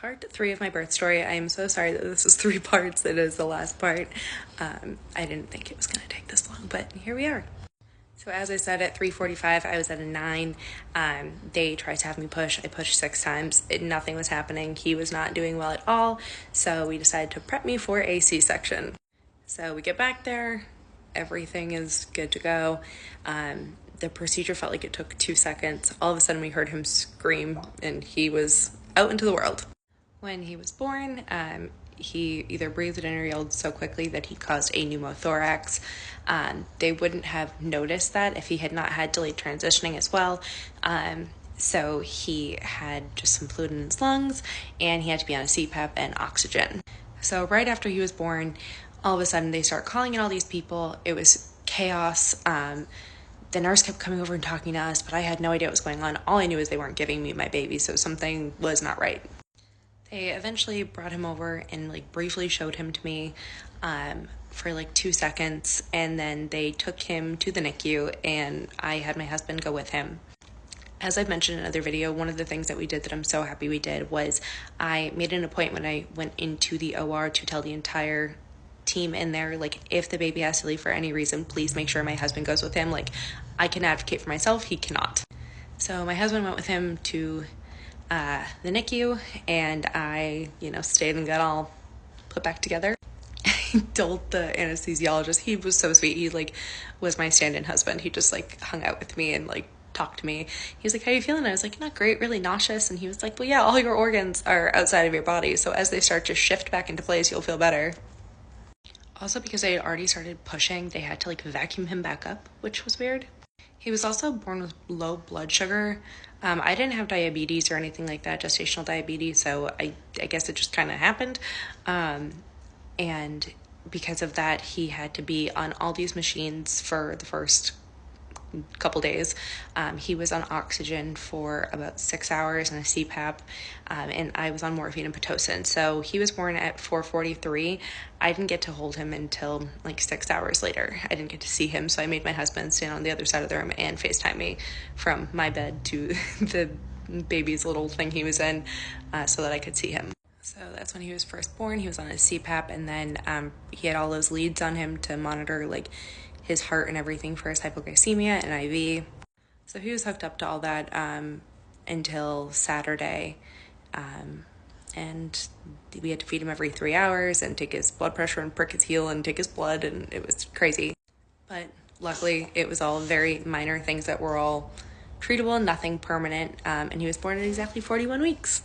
part 3 of my birth story. I am so sorry that this is 3 parts. It is the last part. I didn't think it was going to take this long, but here we are. So as I said, at 3:45, I was at a 9. They tried to have me push. I pushed 6 times. Nothing was happening. He was not doing well at all. So we decided to prep me for a C-section. So we get back there. Everything is good to go. The procedure felt like it took 2 seconds. All of a sudden we heard him scream and he was out into the world. When he was born, he either breathed in or yelled so quickly that he caused a pneumothorax. They wouldn't have noticed that if he had not had delayed transitioning as well. So he had just some fluid in his lungs and he had to be on a CPAP and oxygen. So right after he was born, all of a sudden they start calling in all these people. It was chaos. The nurse kept coming over and talking to us, but I had no idea what was going on. All I knew is they weren't giving me my baby, so something was not right. They eventually brought him over and briefly showed him to me for 2 seconds, and then they took him to the NICU and I had my husband go with him. As I've mentioned in another video, one of the things that we did that I'm so happy we did was I made an appointment. I went into the OR to tell the entire team in there, if the baby has to leave for any reason, please make sure my husband goes with him. I can advocate for myself, he cannot. So my husband went with him to the NICU, and I, stayed and got all put back together. I told the anesthesiologist, he was so sweet. He was my stand-in husband. He just hung out with me and talked to me. He was like, how are you feeling? I was like, not great, really nauseous. And he was like, well, yeah, all your organs are outside of your body. So as they start to shift back into place, you'll feel better. Also, because I had already started pushing, they had to vacuum him back up, which was weird. He was also born with low blood sugar. I didn't have diabetes or anything like that, gestational diabetes, so I guess it just kind of happened. And because of that, he had to be on all these machines for the first couple days. He was on oxygen for about 6 hours and a CPAP, and I was on morphine and Pitocin. So he was born at 4:43. I didn't get to hold him until 6 hours later. I didn't get to see him, so I made my husband stand on the other side of the room and FaceTime me from my bed to the baby's little thing he was in, so that I could see him. So that's when he was first born. He was on a CPAP, and then he had all those leads on him to monitor his heart and everything for his hypoglycemia and IV. So he was hooked up to all that until Saturday. And we had to feed him every 3 hours and take his blood pressure and prick his heel and take his blood, and it was crazy. But luckily, it was all very minor things that were all treatable, nothing permanent, and he was born at exactly 41 weeks.